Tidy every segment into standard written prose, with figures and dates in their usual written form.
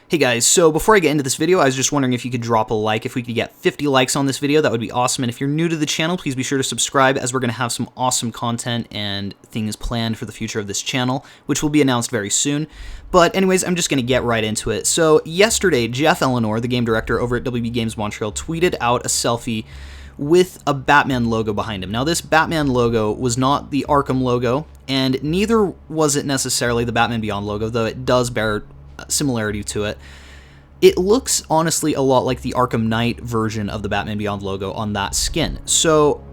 Hey guys, so before I get into this video, I was just wondering if you could drop a like. If we could get 50 likes on this video, that would be awesome. And if you're new to the channel, please be sure to subscribe, as we're going to have some awesome content and things planned for the future of this channel, which will be announced very soon. But anyways, I'm just going to get right into it. So yesterday, Jeff Eleanor, the game director over at WB Games Montreal, tweeted out a selfie with a Batman logo behind him. Now, this Batman logo was not the Arkham logo, and neither was it necessarily the Batman Beyond logo, though it does bear similarity to it. It looks honestly a lot like the Arkham Knight version of the Batman Beyond logo on that skin. So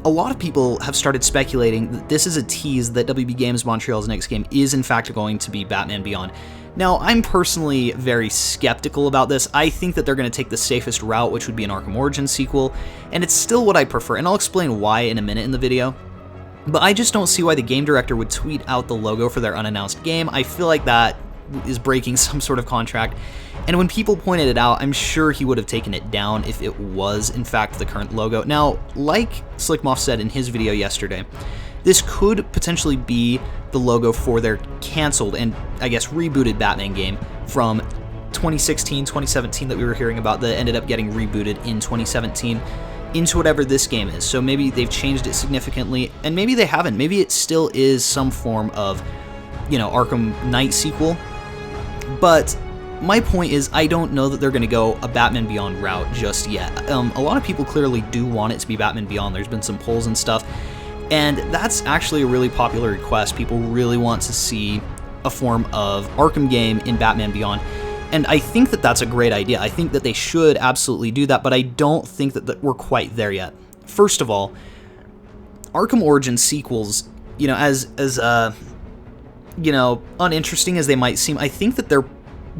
a lot of people have started speculating that this is a tease that WB Games Montreal's next game is in fact going to be Batman Beyond. Now, I'm personally very skeptical about this. I think that they're going to take the safest route, which would be an Arkham Origin sequel, and it's still what I prefer, and I'll explain why in a minute in the video. But I just don't see why the game director would tweet out the logo for their unannounced game. I feel like that is breaking some sort of contract, and when people pointed it out, I'm sure he would have taken it down if it was in fact the current logo. Now, like Slickmoff said in his video yesterday, this could potentially be the logo for their canceled and I guess rebooted Batman game from 2016, 2017 that we were hearing about that ended up getting rebooted in 2017 into whatever this game is. So maybe they've changed it significantly, and maybe they haven't. Maybe it still is some form of, you know, Arkham Knight sequel. But my point is, I don't know that they're going to go a Batman Beyond route just yet. A lot of people clearly do want it to be Batman Beyond. There's been some polls and stuff, and that's actually a really popular request. People really want to see a form of Arkham game in Batman Beyond, and I think that that's a great idea. I think that they should absolutely do that, but I don't think that we're quite there yet. First of all, Arkham Origin sequels, you know, as you know, uninteresting as they might seem, I think that they're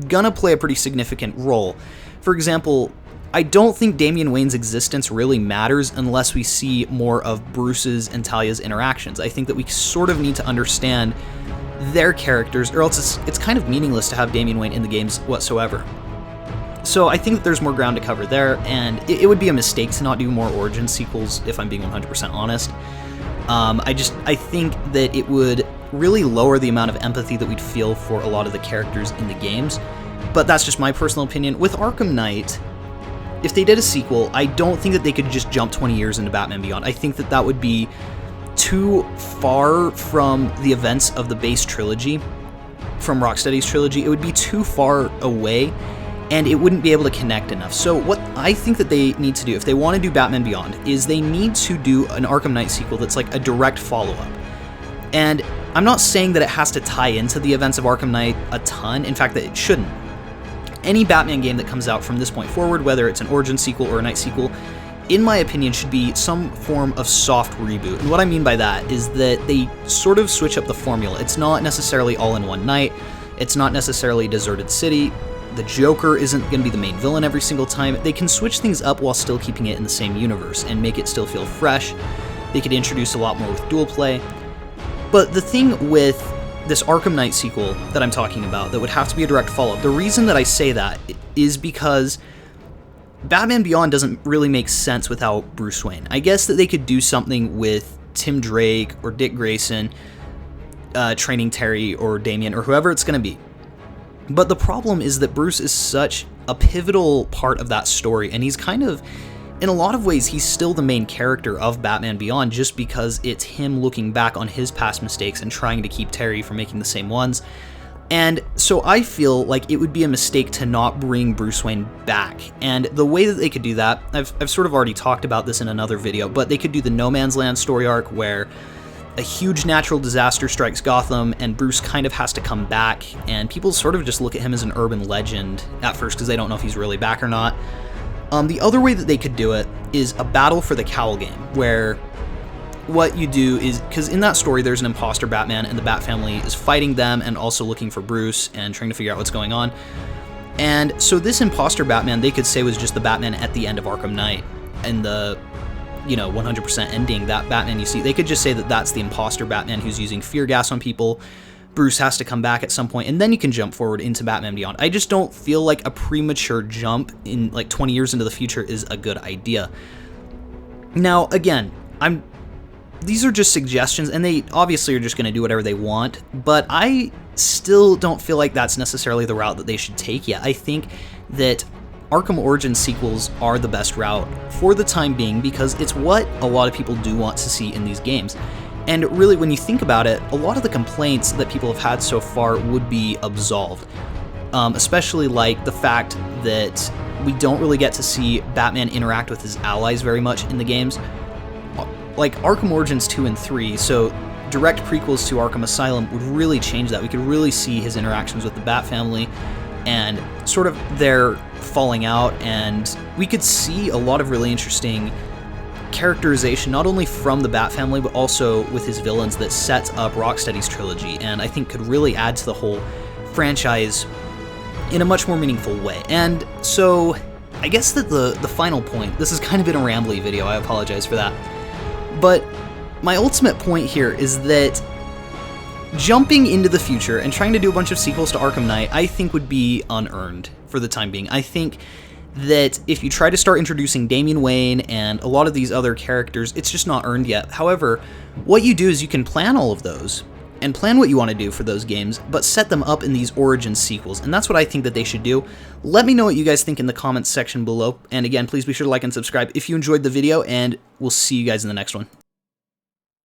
gonna play a pretty significant role. For example, I don't think Damian Wayne's existence really matters unless we see more of Bruce's and Talia's interactions. I think that we sort of need to understand their characters, or else it's kind of meaningless to have Damian Wayne in the games whatsoever. So I think that there's more ground to cover there, and it would be a mistake to not do more Origin sequels, if I'm being 100% honest. I think that it would really lower the amount of empathy that we'd feel for a lot of the characters in the games, but that's just my personal opinion. With Arkham Knight, if they did a sequel, I don't think that they could just jump 20 years into Batman Beyond. I think that that would be too far from the events of the base trilogy, from Rocksteady's trilogy. It would be too far away, and it wouldn't be able to connect enough. So what I think that they need to do, if they want to do Batman Beyond, is they need to do an Arkham Knight sequel that's like a direct follow-up. And I'm not saying that it has to tie into the events of Arkham Knight a ton, in fact that it shouldn't. Any Batman game that comes out from this point forward, whether it's an Origin sequel or a Knight sequel, in my opinion should be some form of soft reboot. And what I mean by that is that they sort of switch up the formula. It's not necessarily all in one night, it's not necessarily Deserted City, the Joker isn't going to be the main villain every single time. They can switch things up while still keeping it in the same universe and make it still feel fresh. They could introduce a lot more with dual play. But the thing with this Arkham Knight sequel that I'm talking about that would have to be a direct follow-up, the reason that I say that is because Batman Beyond doesn't really make sense without Bruce Wayne. I guess that they could do something with Tim Drake or Dick Grayson training Terry or Damian or whoever it's going to be. But the problem is that Bruce is such a pivotal part of that story, and he's kind of, in a lot of ways, he's still the main character of Batman Beyond, just because it's him looking back on his past mistakes and trying to keep Terry from making the same ones. And so I feel like it would be a mistake to not bring Bruce Wayne back. And the way that they could do that, I've sort of already talked about this in another video, but they could do the No Man's Land story arc where a huge natural disaster strikes Gotham and Bruce kind of has to come back, and people sort of just look at him as an urban legend at first because they don't know if he's really back or not. The other way that they could do it is a Battle for the Cowl game, where what you do is, because in that story there's an imposter Batman and the Bat family is fighting them and also looking for Bruce and trying to figure out what's going on. And so this imposter Batman, they could say, was just the Batman at the end of Arkham Knight, and the, you know, 100% ending, that Batman you see. They could just say that that's the imposter Batman who's using fear gas on people. Bruce has to come back at some point, and then you can jump forward into Batman Beyond. I just don't feel like a premature jump in like 20 years into the future is a good idea. Now, again, these are just suggestions, and they obviously are just going to do whatever they want, but I still don't feel like that's necessarily the route that they should take yet. I think that Arkham Origins sequels are the best route for the time being because it's what a lot of people do want to see in these games. And really, when you think about it, a lot of the complaints that people have had so far would be absolved. Especially like the fact that we don't really get to see Batman interact with his allies very much in the games. Like Arkham Origins 2 and 3, so direct prequels to Arkham Asylum would really change that. We could really see his interactions with the Bat family and sort of their falling out, and we could see a lot of really interesting characterization, not only from the Bat family, but also with his villains that sets up Rocksteady's trilogy, and I think could really add to the whole franchise in a much more meaningful way. And so I guess that the final point, this has kind of been a rambly video, I apologize for that, but my ultimate point here is that jumping into the future and trying to do a bunch of sequels to Arkham Knight, I think would be unearned for the time being. I think that if you try to start introducing Damian Wayne and a lot of these other characters, it's just not earned yet. However, what you do is you can plan all of those and plan what you want to do for those games, but set them up in these Origins sequels, and that's what I think that they should do. Let me know what you guys think in the comments section below, and again, please be sure to like and subscribe if you enjoyed the video, and we'll see you guys in the next one.